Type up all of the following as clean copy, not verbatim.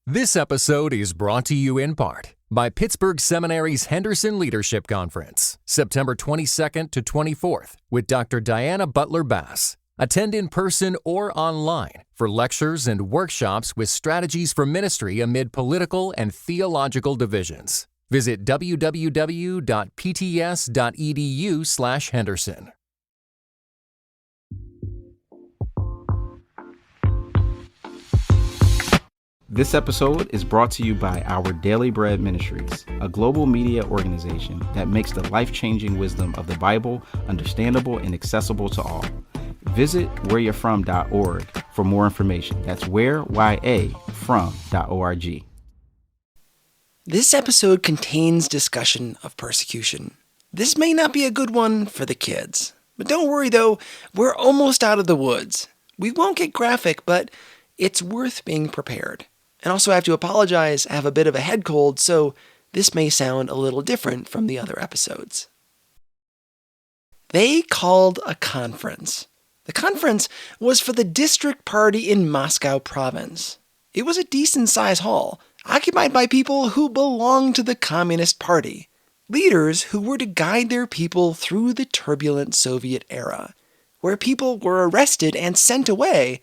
This episode is brought to you in part by Pittsburgh Seminary's Henderson Leadership Conference, September 22nd to 24th, with Dr. Diana Butler Bass. Attend in person or online for lectures and workshops with strategies for ministry amid political and theological divisions. Visit www.pts.edu/Henderson. This episode is brought to you by Our Daily Bread Ministries, a global media organization that makes the life-changing wisdom of the Bible understandable and accessible to all. Visit whereyou'refrom.org for more information. That's whereyafrom.org. This episode contains discussion of persecution. This may not be a good one for the kids. But don't worry though, we're almost out of the woods. We won't get graphic, but it's worth being prepared. And also I have to apologize, I have a bit of a head cold, so this may sound a little different from the other episodes. They called a conference. The conference was for the district party in Moscow province. It was a decent-sized hall, occupied by people who belonged to the Communist Party, leaders who were to guide their people through the turbulent Soviet era, where people were arrested and sent away,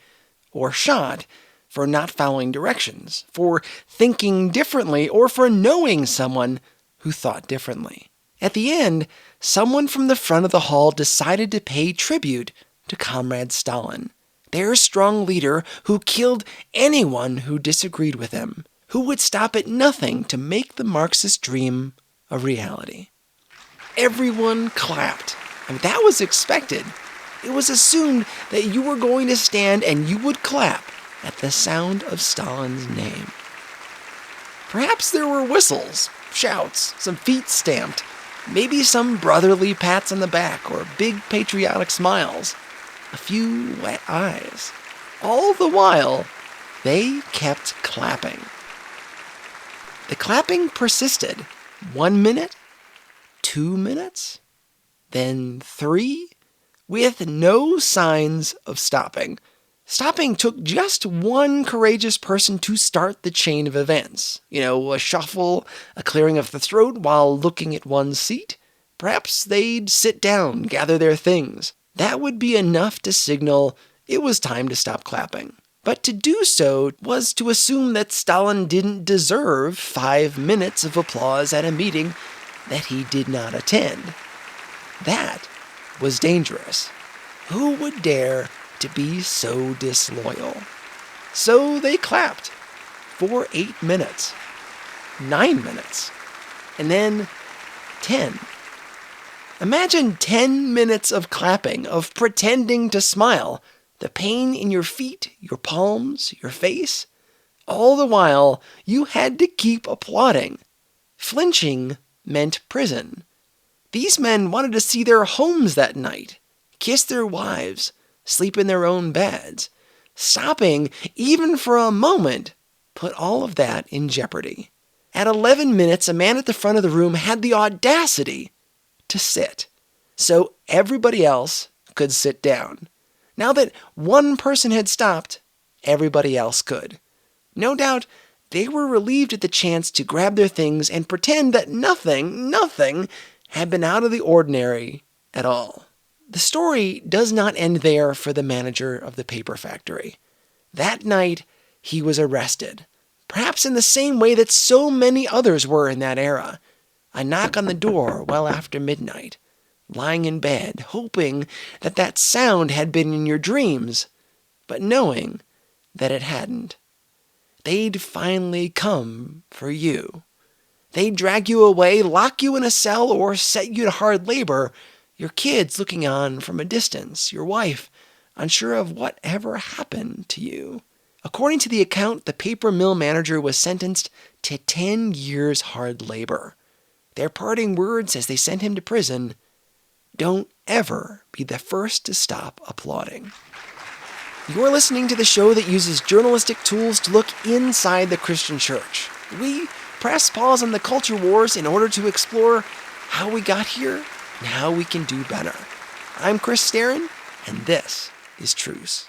or shot, for not following directions, for thinking differently, or for knowing someone who thought differently. At the end, someone from the front of the hall decided to pay tribute to Comrade Stalin, their strong leader who killed anyone who disagreed with him, who would stop at nothing to make the Marxist dream a reality. Everyone clapped. That was expected. It was assumed that you were going to stand and you would clap at the sound of Stalin's name. Perhaps there were whistles, shouts, some feet stamped, maybe some brotherly pats on the back or big patriotic smiles, a few wet eyes. All the while, they kept clapping. The clapping persisted 1 minute, 2 minutes, then 3, with no signs of stopping. Stopping took just one courageous person to start the chain of events. A shuffle, a clearing of the throat while looking at one's seat. Perhaps they'd sit down, gather their things. That would be enough to signal it was time to stop clapping. But to do so was to assume that Stalin didn't deserve 5 minutes of applause at a meeting that he did not attend. That was dangerous. Who would dare to be so disloyal? So they clapped for 8 minutes, 9 minutes, and then 10. Imagine 10 minutes of clapping, of pretending to smile, the pain in your feet, your palms, your face. All the while, you had to keep applauding. Flinching meant prison. These men wanted to see their homes that night, kiss their wives, sleep in their own beds. Stopping, even for a moment, put all of that in jeopardy. At 11 minutes, a man at the front of the room had the audacity to sit, so everybody else could sit down. Now that one person had stopped, everybody else could. No doubt, they were relieved at the chance to grab their things and pretend that nothing had been out of the ordinary at all. The story does not end there for the manager of the paper factory. That night, he was arrested, perhaps in the same way that so many others were in that era. A knock on the door well after midnight, lying in bed, hoping that that sound had been in your dreams, but knowing that it hadn't. They'd finally come for you. They'd drag you away, lock you in a cell, or set you to hard labor, your kids looking on from a distance, your wife unsure of whatever happened to you. According to the account, the paper mill manager was sentenced to 10 years hard labor. Their parting words as they sent him to prison: don't ever be the first to stop applauding. You're listening to the show that uses journalistic tools to look inside the Christian church. We press pause on the culture wars in order to explore how we got here and how we can do better. I'm Chris Starin, and this is Truce.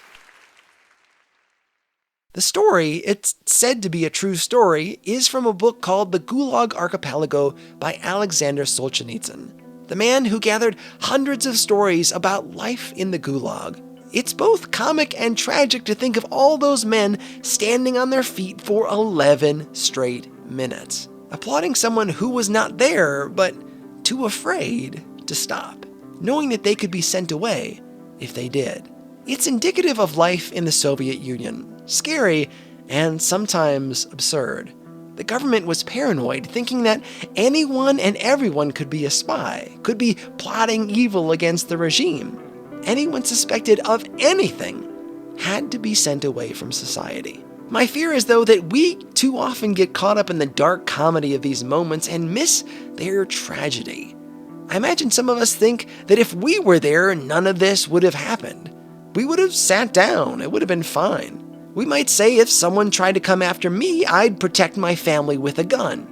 The story, it's said to be a true story, is from a book called The Gulag Archipelago by Alexander Solzhenitsyn, the man who gathered hundreds of stories about life in the Gulag. It's both comic and tragic to think of all those men standing on their feet for 11 straight minutes, applauding someone who was not there, but too afraid to stop, knowing that they could be sent away if they did. It's indicative of life in the Soviet Union. Scary and sometimes absurd. The government was paranoid, thinking that anyone and everyone could be a spy, could be plotting evil against the regime. Anyone suspected of anything had to be sent away from society. My fear is, though, that we too often get caught up in the dark comedy of these moments and miss their tragedy. I imagine some of us think that if we were there, none of this would have happened. We would have sat down. It would have been fine. We might say if someone tried to come after me, I'd protect my family with a gun.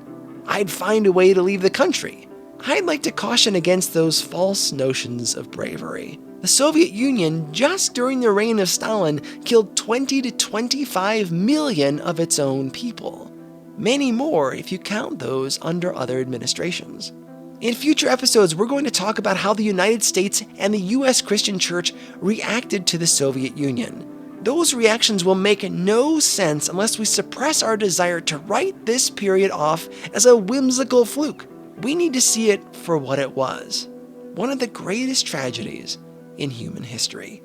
I'd find a way to leave the country. I'd like to caution against those false notions of bravery. The Soviet Union, just during the reign of Stalin, killed 20 to 25 million of its own people. Many more if you count those under other administrations. In future episodes, we're going to talk about how the United States and the U.S. Christian Church reacted to the Soviet Union. Those reactions will make no sense unless we suppress our desire to write this period off as a whimsical fluke. We need to see it for what it was. One of the greatest tragedies in human history.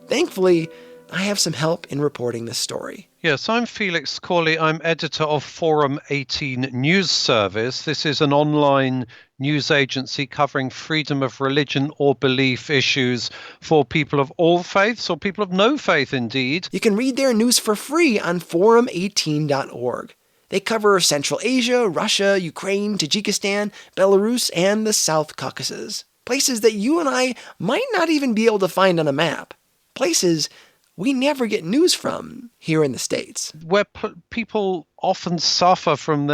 Thankfully, I have some help in reporting this story. Yes, I'm Felix Corley. I'm editor of Forum 18 News Service. This is an online news agency covering freedom of religion or belief issues for people of all faiths or people of no faith, indeed. You can read their news for free on forum18.org. They cover Central Asia, Russia, Ukraine, Tajikistan, Belarus, and the South Caucasus. Places that you and I might not even be able to find on a map. Places we never get news from here in the States. Where people often suffer from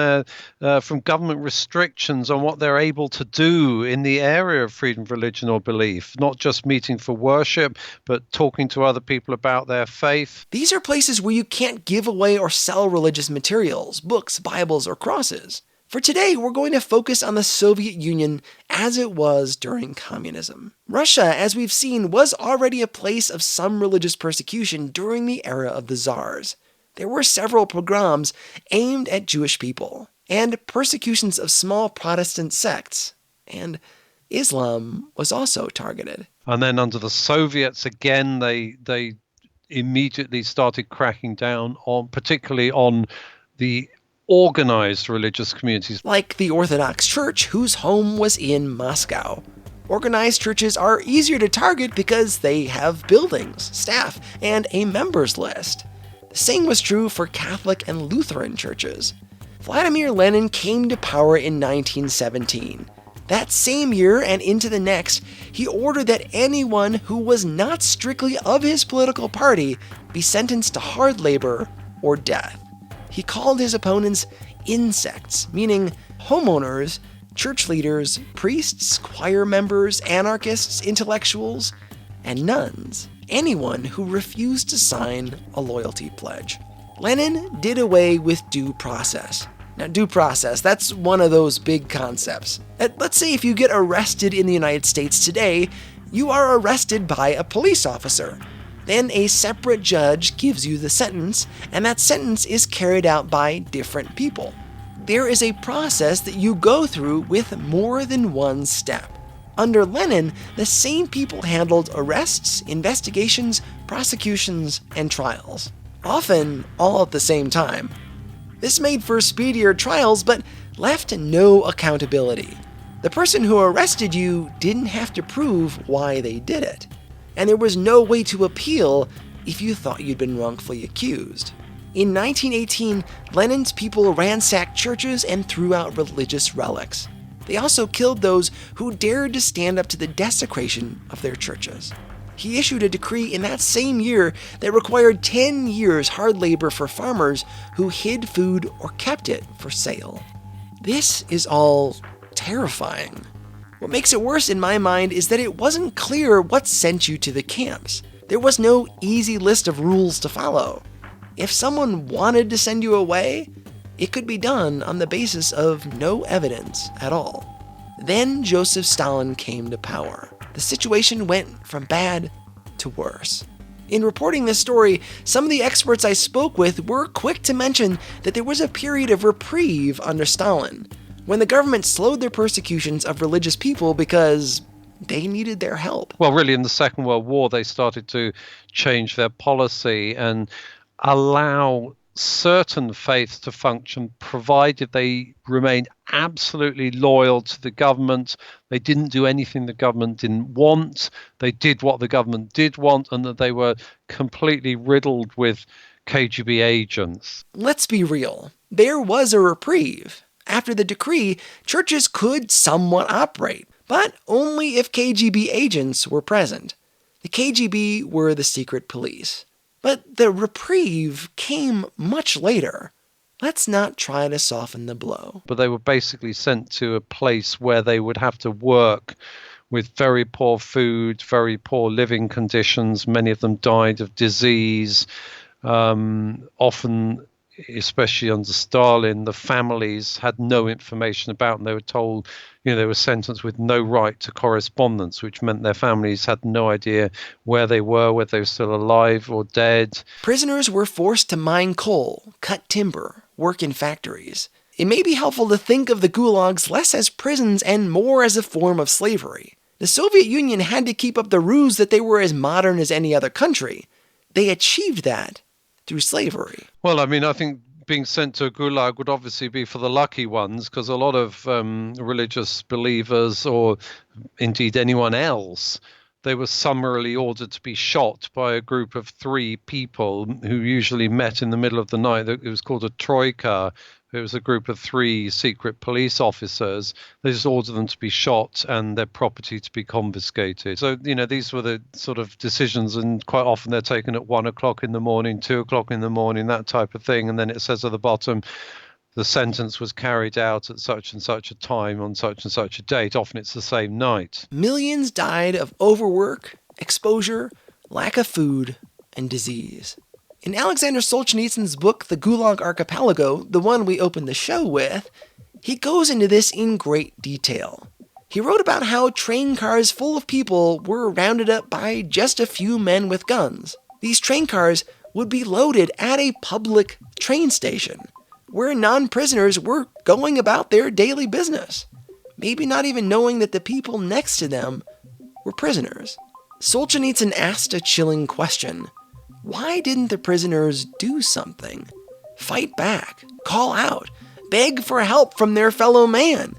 government restrictions on what they're able to do in the area of freedom of religion or belief, not just meeting for worship, but talking to other people about their faith. These are places where you can't give away or sell religious materials, books, Bibles, or crosses. For today, we're going to focus on the Soviet Union as it was during communism. Russia, as we've seen, was already a place of some religious persecution during the era of the Tsars. There were several pogroms aimed at Jewish people, and persecutions of small Protestant sects, and Islam was also targeted. And then under the Soviets, again, they immediately started cracking down on, particularly on the organized religious communities. Like the Orthodox Church, whose home was in Moscow. Organized churches are easier to target because they have buildings, staff, and a members list. The same was true for Catholic and Lutheran churches. Vladimir Lenin came to power in 1917. That same year and into the next, he ordered that anyone who was not strictly of his political party be sentenced to hard labor or death. He called his opponents insects, meaning homeowners, church leaders, priests, choir members, anarchists, intellectuals, and nuns. Anyone who refused to sign a loyalty pledge. Lenin did away with due process. Now, due process, that's one of those big concepts. Let's say if you get arrested in the United States today, you are arrested by a police officer. Then a separate judge gives you the sentence, and that sentence is carried out by different people. There is a process that you go through with more than one step. Under Lenin, the same people handled arrests, investigations, prosecutions, and trials. Often all at the same time. This made for speedier trials, but left no accountability. The person who arrested you didn't have to prove why they did it. And there was no way to appeal if you thought you'd been wrongfully accused. In 1918, Lenin's people ransacked churches and threw out religious relics. They also killed those who dared to stand up to the desecration of their churches. He issued a decree in that same year that required 10 years hard labor for farmers who hid food or kept it for sale. This is all terrifying. What makes it worse in my mind is that it wasn't clear what sent you to the camps. There was no easy list of rules to follow. If someone wanted to send you away, it could be done on the basis of no evidence at all. Then Joseph Stalin came to power. The situation went from bad to worse. In reporting this story, some of the experts I spoke with were quick to mention that there was a period of reprieve under Stalin, when the government slowed their persecutions of religious people because they needed their help. Well, really, in the Second World War, they started to change their policy and allow certain faiths to function, provided they remained absolutely loyal to the government. They didn't do anything the government didn't want. They did what the government did want, and that they were completely riddled with KGB agents. Let's be real. There was a reprieve. After the decree, churches could somewhat operate, but only if KGB agents were present. The KGB were the secret police. But the reprieve came much later. Let's not try to soften the blow. But they were basically sent to a place where they would have to work with very poor food, very poor living conditions. Many of them died of disease. Often, especially under Stalin, the families had no information about them. They were told, they were sentenced with no right to correspondence, which meant their families had no idea where they were, whether they were still alive or dead. Prisoners were forced to mine coal, cut timber, work in factories. It may be helpful to think of the gulags less as prisons and more as a form of slavery. The Soviet Union had to keep up the ruse that they were as modern as any other country. They achieved that through slavery. Well, I think being sent to a gulag would obviously be for the lucky ones, because a lot of religious believers, or indeed anyone else, they were summarily ordered to be shot by a group of 3 people who usually met in the middle of the night. It was called a troika. It was a group of 3 secret police officers. They just ordered them to be shot and their property to be confiscated. So, these were the sort of decisions, and quite often they're taken at 1 o'clock in the morning, 2 o'clock in the morning, that type of thing. And then it says at the bottom, the sentence was carried out at such and such a time on such and such a date. Often it's the same night. Millions died of overwork, exposure, lack of food, and disease. In Alexander Solzhenitsyn's book, The Gulag Archipelago, the one we opened the show with, he goes into this in great detail. He wrote about how train cars full of people were rounded up by just a few men with guns. These train cars would be loaded at a public train station, where non-prisoners were going about their daily business, maybe not even knowing that the people next to them were prisoners. Solzhenitsyn asked a chilling question. Why didn't the prisoners do something? Fight back, call out, beg for help from their fellow man?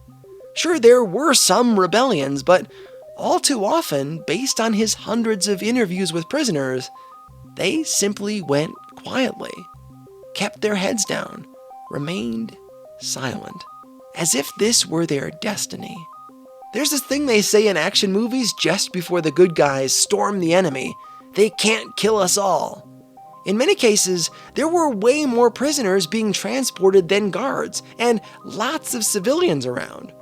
Sure, there were some rebellions, but all too often, based on his hundreds of interviews with prisoners, they simply went quietly, kept their heads down, remained silent, as if this were their destiny. There's this thing they say in action movies just before the good guys storm the enemy: they can't kill us all. In many cases, there were way more prisoners being transported than guards, and lots of civilians around.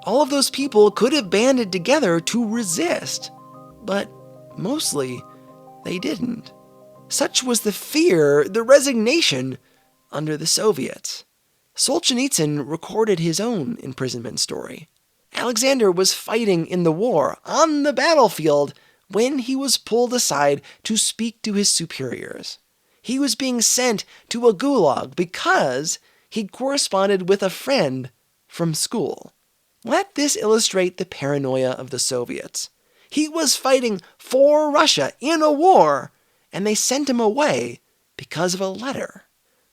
All of those people could have banded together to resist, but mostly they didn't. Such was the fear, the resignation, under the Soviets. Solzhenitsyn recorded his own imprisonment story. Alexander was fighting in the war, on the battlefield, when he was pulled aside to speak to his superiors. He was being sent to a gulag because he'd corresponded with a friend from school. Let this illustrate the paranoia of the Soviets. He was fighting for Russia in a war, and they sent him away because of a letter.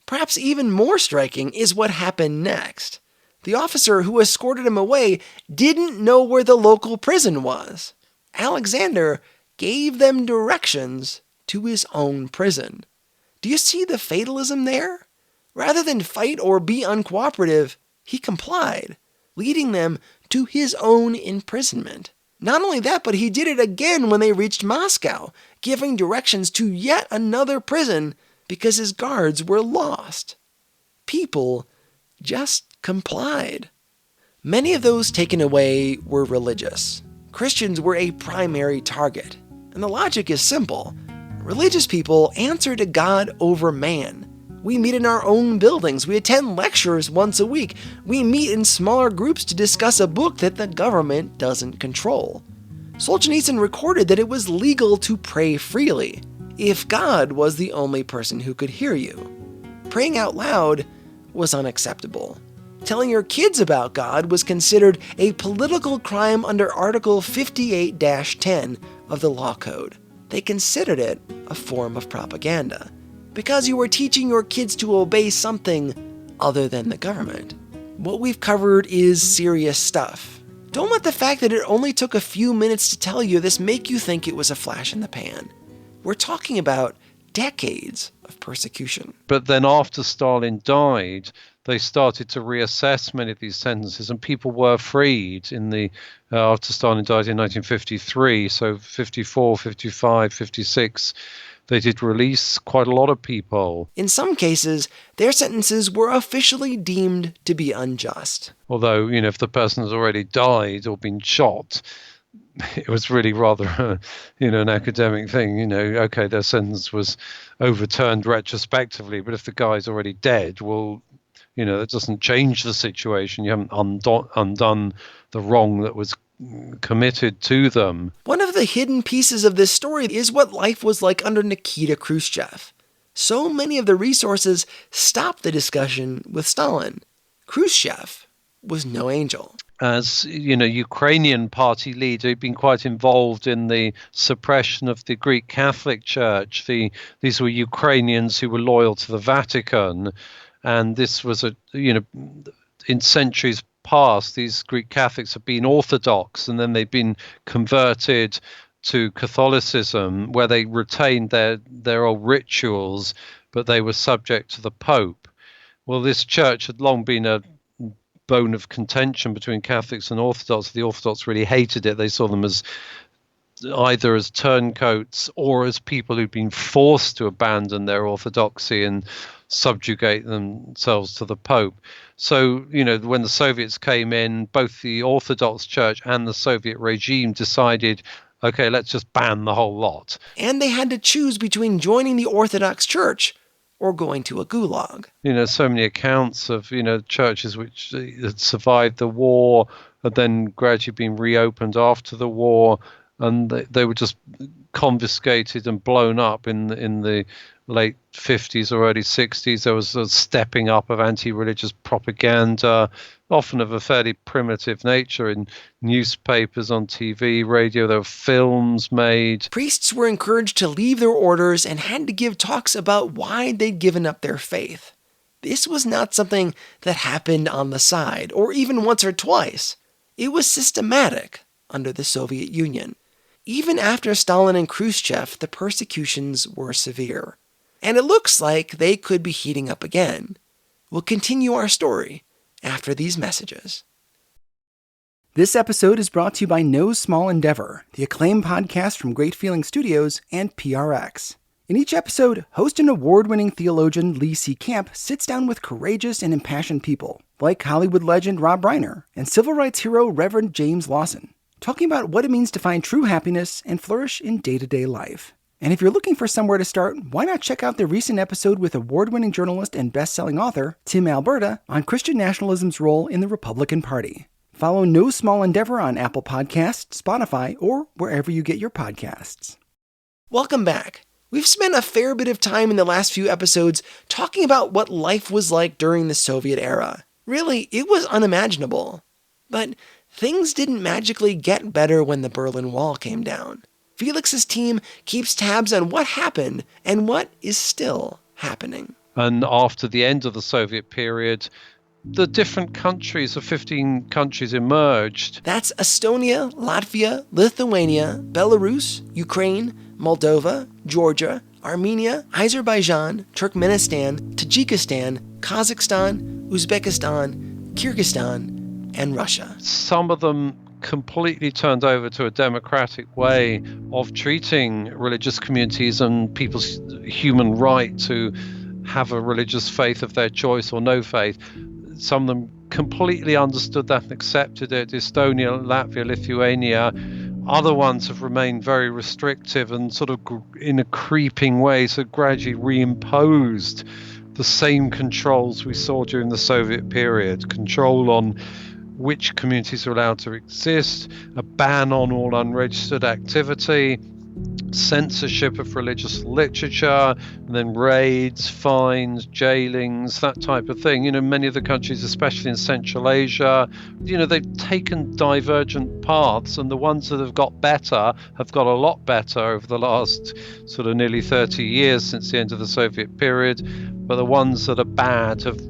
Perhaps even more striking is what happened next. The officer who escorted him away didn't know where the local prison was. Alexander gave them directions to his own prison. Do you see the fatalism there? Rather than fight or be uncooperative, he complied, leading them to his own imprisonment. Not only that, but he did it again when they reached Moscow, giving directions to yet another prison because his guards were lost. People just complied. Many of those taken away were religious. Christians were a primary target, and the logic is simple. Religious people answer to God over man. We meet in our own buildings. We attend lectures once a week. We meet in smaller groups to discuss a book that the government doesn't control. Solzhenitsyn recorded that it was legal to pray freely, if God was the only person who could hear you. Praying out loud was unacceptable. Telling your kids about God was considered a political crime under Article 58-10 of the Law Code. They considered it a form of propaganda, because you were teaching your kids to obey something other than the government. What we've covered is serious stuff. Don't let the fact that it only took a few minutes to tell you this make you think it was a flash in the pan. We're talking about decades of persecution. But then after Stalin died, they started to reassess many of these sentences, and people were freed in the after Stalin died in 1953, so 54, 55, 56, they did release quite a lot of people. In some cases, their sentences were officially deemed to be unjust. Although, if the person has already died or been shot, it was really rather, an academic thing. Okay, their sentence was overturned retrospectively, but if the guy's already dead, well, that doesn't change the situation. You haven't undone the wrong that was committed to them. One of the hidden pieces of this story is what life was like under Nikita Khrushchev. So many of the resources stopped the discussion with Stalin. Khrushchev was no angel. As Ukrainian party leader, he'd been quite involved in the suppression of the Greek Catholic Church. These were Ukrainians who were loyal to the Vatican, and this was in centuries past, these Greek Catholics have been Orthodox, and then they've been converted to Catholicism, where they retained their old rituals, but they were subject to the Pope. Well, this church had long been a bone of contention between Catholics and Orthodox. The Orthodox really hated it. They saw them as either as turncoats or as people who'd been forced to abandon their orthodoxy and subjugate themselves to the Pope. So, when the Soviets came in, both the Orthodox Church and the Soviet regime decided, okay, let's just ban the whole lot. And they had to choose between joining the Orthodox Church or going to a gulag. So many accounts of, churches which had survived the war had then gradually been reopened after the war, and they were just confiscated and blown up in the late 50s or early 60s. There was a stepping up of anti-religious propaganda, often of a fairly primitive nature, in newspapers, on TV, radio. There were films made. Priests were encouraged to leave their orders and had to give talks about why they'd given up their faith. This was not something that happened on the side, or even once or twice. It was systematic under the Soviet Union. Even after Stalin and Khrushchev, the persecutions were severe. And it looks like they could be heating up again. We'll continue our story after these messages. This episode is brought to you by No Small Endeavor, the acclaimed podcast from Great Feeling Studios and PRX. In each episode, host and award-winning theologian Lee C. Camp sits down with courageous and impassioned people, like Hollywood legend Rob Reiner and civil rights hero Reverend James Lawson, talking about what it means to find true happiness and flourish in day-to-day life. And if you're looking for somewhere to start, why not check out the recent episode with award-winning journalist and best-selling author Tim Alberta on Christian nationalism's role in the Republican Party. Follow No Small Endeavor on Apple Podcasts, Spotify, or wherever you get your podcasts. Welcome back. We've spent a fair bit of time in the last few episodes talking about what life was like during the Soviet era. Really, it was unimaginable. But things didn't magically get better when the Berlin Wall came down. Felix's team keeps tabs on what happened and what is still happening. And after the end of the Soviet period, the different countries of 15 countries emerged. That's Estonia, Latvia, Lithuania, Belarus, Ukraine, Moldova, Georgia, Armenia, Azerbaijan, Turkmenistan, Tajikistan, Kazakhstan, Uzbekistan, Kyrgyzstan, and Russia. Some of them completely turned over to a democratic way of treating religious communities and people's human right to have a religious faith of their choice or no faith. Some of them completely understood that and accepted it. Estonia, Latvia, Lithuania. Other ones have remained very restrictive and sort of in a creeping way, so gradually reimposed the same controls we saw during the Soviet period. Control on which communities are allowed to exist, a ban on all unregistered activity, censorship of religious literature, and then raids, fines, jailings, that type of thing. Many of the countries, especially in Central Asia, they've taken divergent paths, and the ones that have got better have got a lot better over the last sort of nearly 30 years since the end of the Soviet period. But the ones that are bad have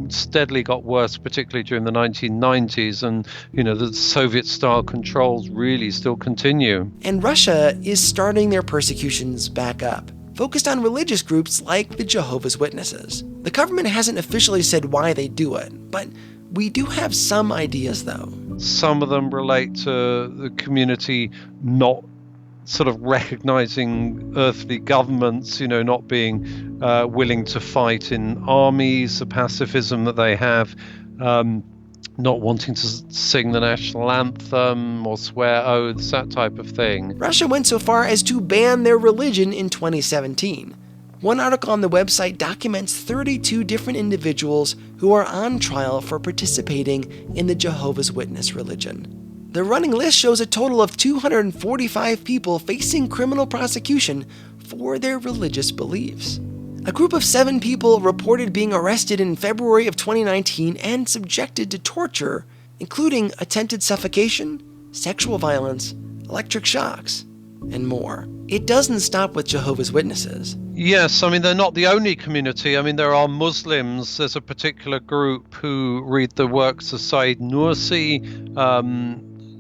steadily got worse, particularly during the 1990s, and the Soviet-style controls really still continue. And Russia is starting their persecutions back up, focused on religious groups like the Jehovah's Witnesses. The government hasn't officially said why they do it, but we do have some ideas, though. Some of them relate to the community not sort of recognizing earthly governments, not being willing to fight in armies, the pacifism that they have, not wanting to sing the national anthem or swear oaths, that type of thing. Russia went so far as to ban their religion in 2017. One article on the website documents 32 different individuals who are on trial for participating in the Jehovah's Witness religion. The running list shows a total of 245 people facing criminal prosecution for their religious beliefs. A group of 7 people reported being arrested in February of 2019 and subjected to torture, including attempted suffocation, sexual violence, electric shocks, and more. It doesn't stop with Jehovah's Witnesses. Yes, they're not the only community. There are Muslims. There's a particular group who read the works of Said Nursi,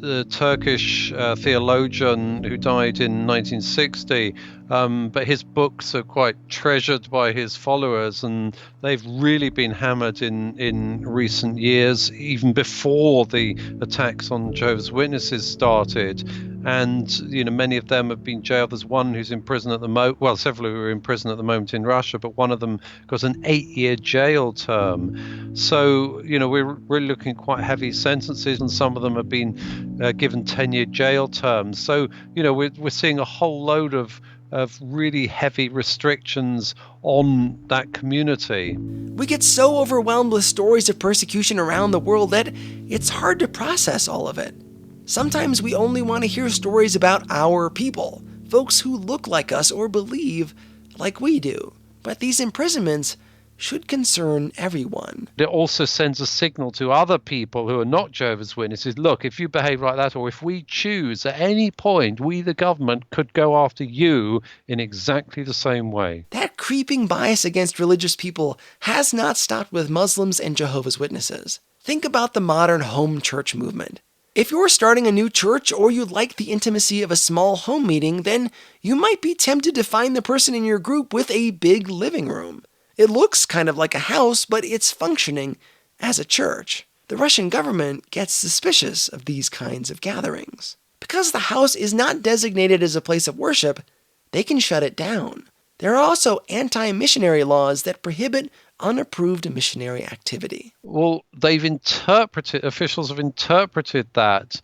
the Turkish theologian who died in 1960, but his books are quite treasured by his followers, and they've really been hammered in recent years, even before the attacks on Jehovah's Witnesses started. And many of them have been jailed. There's one who's in prison at the moment, well, several who are in prison at the moment in Russia, but one of them got an 8-year jail term. So we're really looking at quite heavy sentences, and some of them have been given 10-year jail terms. So we're seeing a whole load of really heavy restrictions on that community. We get so overwhelmed with stories of persecution around the world that it's hard to process all of it. Sometimes we only want to hear stories about our people, folks who look like us or believe like we do. But these imprisonments should concern everyone. It also sends a signal to other people who are not Jehovah's Witnesses. Look, if you behave like that, or if we choose at any point, we, the government, could go after you in exactly the same way. That creeping bias against religious people has not stopped with Muslims and Jehovah's Witnesses. Think about the modern home church movement. If you're starting a new church or you like the intimacy of a small home meeting, then you might be tempted to find the person in your group with a big living room. It looks kind of like a house, but it's functioning as a church. The Russian government gets suspicious of these kinds of gatherings. Because the house is not designated as a place of worship, they can shut it down. There are also anti-missionary laws that prohibit unapproved missionary activity. Well, officials have interpreted that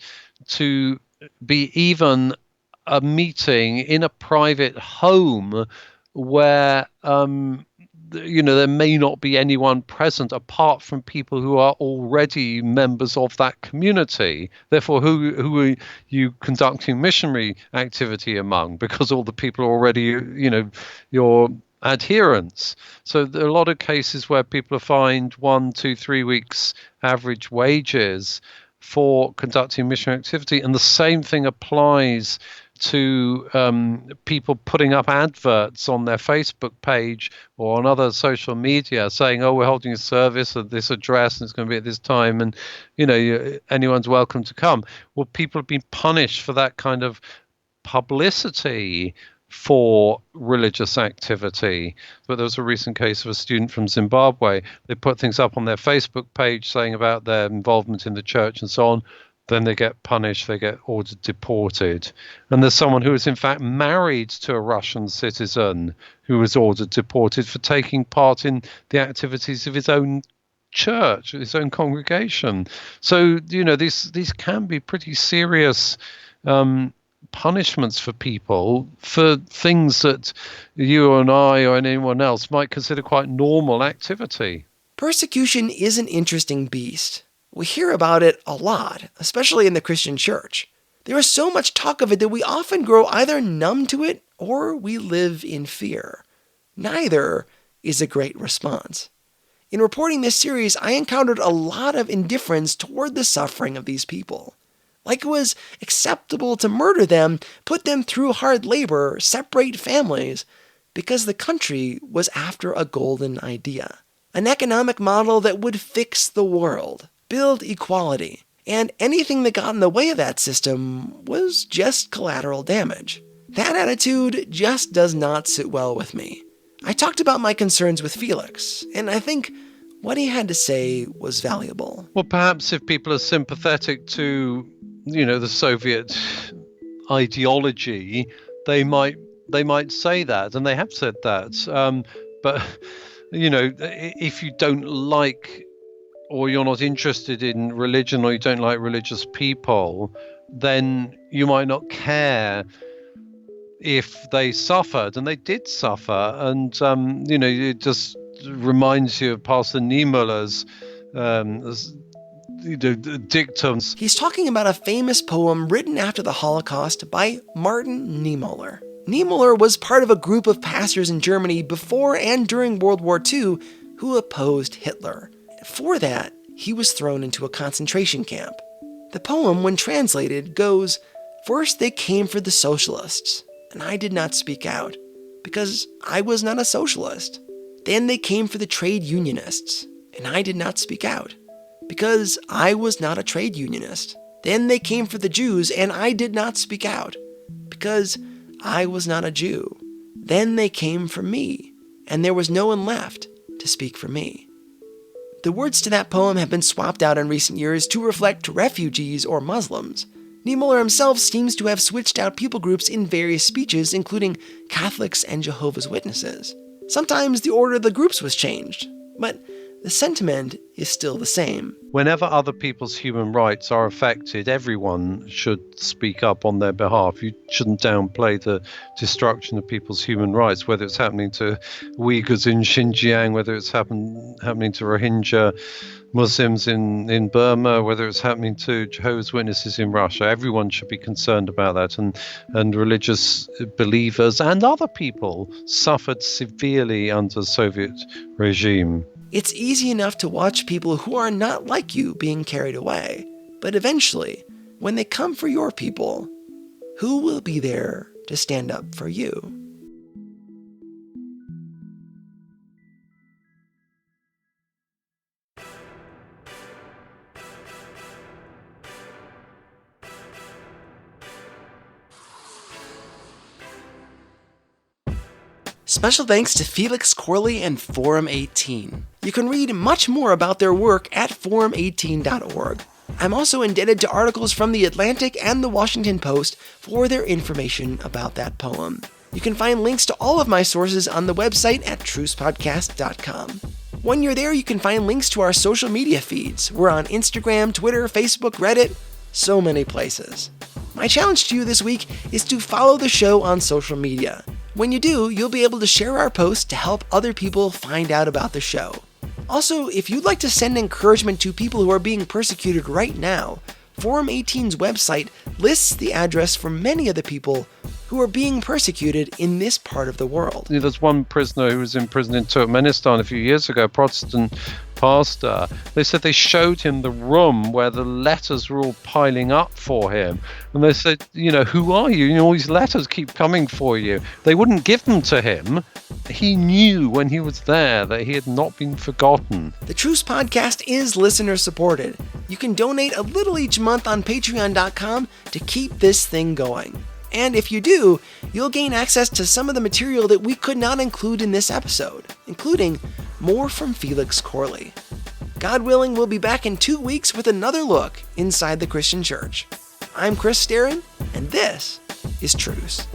to be even a meeting in a private home where there may not be anyone present apart from people who are already members of that community. Therefore, who are you conducting missionary activity among? Because all the people are already, your adherents. So there are a lot of cases where people are fined 1, 2, 3 weeks average wages for conducting missionary activity. And the same thing applies to people putting up adverts on their Facebook page or on other social media saying, oh, we're holding a service at this address and it's going to be at this time, and anyone's welcome to come. Well, people have been punished for that kind of publicity for religious activity. But there was a recent case of a student from Zimbabwe. They put things up on their Facebook page saying about their involvement in the church and so on. Then they get punished, they get ordered deported. And there's someone who was in fact married to a Russian citizen who was ordered deported for taking part in the activities of his own church, his own congregation. So, these can be pretty serious punishments for people for things that you and I or anyone else might consider quite normal activity. Persecution is an interesting beast. We hear about it a lot, especially in the Christian church. There is so much talk of it that we often grow either numb to it or we live in fear. Neither is a great response. In reporting this series, I encountered a lot of indifference toward the suffering of these people. Like it was acceptable to murder them, put them through hard labor, separate families, because the country was after a golden idea. An economic model that would fix the world, build equality, and anything that got in the way of that system was just collateral damage. That attitude just does not sit well with me. I talked about my concerns with Felix, and I think what he had to say was valuable. Well, perhaps if people are sympathetic to, the Soviet ideology, they might say that, and they have said that. But if you don't like, or you're not interested in religion, or you don't like religious people, then you might not care if they suffered, and they did suffer. And it just reminds you of Pastor Niemöller's dictums. He's talking about a famous poem written after the Holocaust by Martin Niemöller. Niemöller was part of a group of pastors in Germany before and during World War II who opposed Hitler. For that, he was thrown into a concentration camp. The poem, when translated, goes, "First they came for the socialists, and I did not speak out, because I was not a socialist. Then they came for the trade unionists, and I did not speak out, because I was not a trade unionist. Then they came for the Jews, and I did not speak out, because I was not a Jew. Then they came for me, and there was no one left to speak for me." The words to that poem have been swapped out in recent years to reflect refugees or Muslims. Niemöller himself seems to have switched out people groups in various speeches, including Catholics and Jehovah's Witnesses. Sometimes the order of the groups was changed, but the sentiment is still the same. Whenever other people's human rights are affected, everyone should speak up on their behalf. You shouldn't downplay the destruction of people's human rights, whether it's happening to Uyghurs in Xinjiang, whether it's happening to Rohingya Muslims in Burma, whether it's happening to Jehovah's Witnesses in Russia. Everyone should be concerned about that, and religious believers and other people suffered severely under the Soviet regime. It's easy enough to watch people who are not like you being carried away, but eventually, when they come for your people, who will be there to stand up for you? Special thanks to Felix Corley and Forum 18. You can read much more about their work at forum18.org. I'm also indebted to articles from The Atlantic and The Washington Post for their information about that poem. You can find links to all of my sources on the website at trucepodcast.com. When you're there, you can find links to our social media feeds. We're on Instagram, Twitter, Facebook, Reddit, so many places. My challenge to you this week is to follow the show on social media. When you do, you'll be able to share our posts to help other people find out about the show. Also, if you'd like to send encouragement to people who are being persecuted right now, Forum 18's website lists the address for many of the people who are being persecuted in this part of the world. There's one prisoner who was in prison in Turkmenistan a few years ago, a Protestant pastor. They said they showed him the room where the letters were all piling up for him. And they said, who are you? All these letters keep coming for you. They wouldn't give them to him. He knew when he was there that he had not been forgotten. The Truce Podcast is listener supported. You can donate a little each month on patreon.com to keep this thing going. And if you do, you'll gain access to some of the material that we could not include in this episode, including more from Felix Corley. God willing, we'll be back in 2 weeks with another look inside the Christian church. I'm Chris Starin, and this is Truce.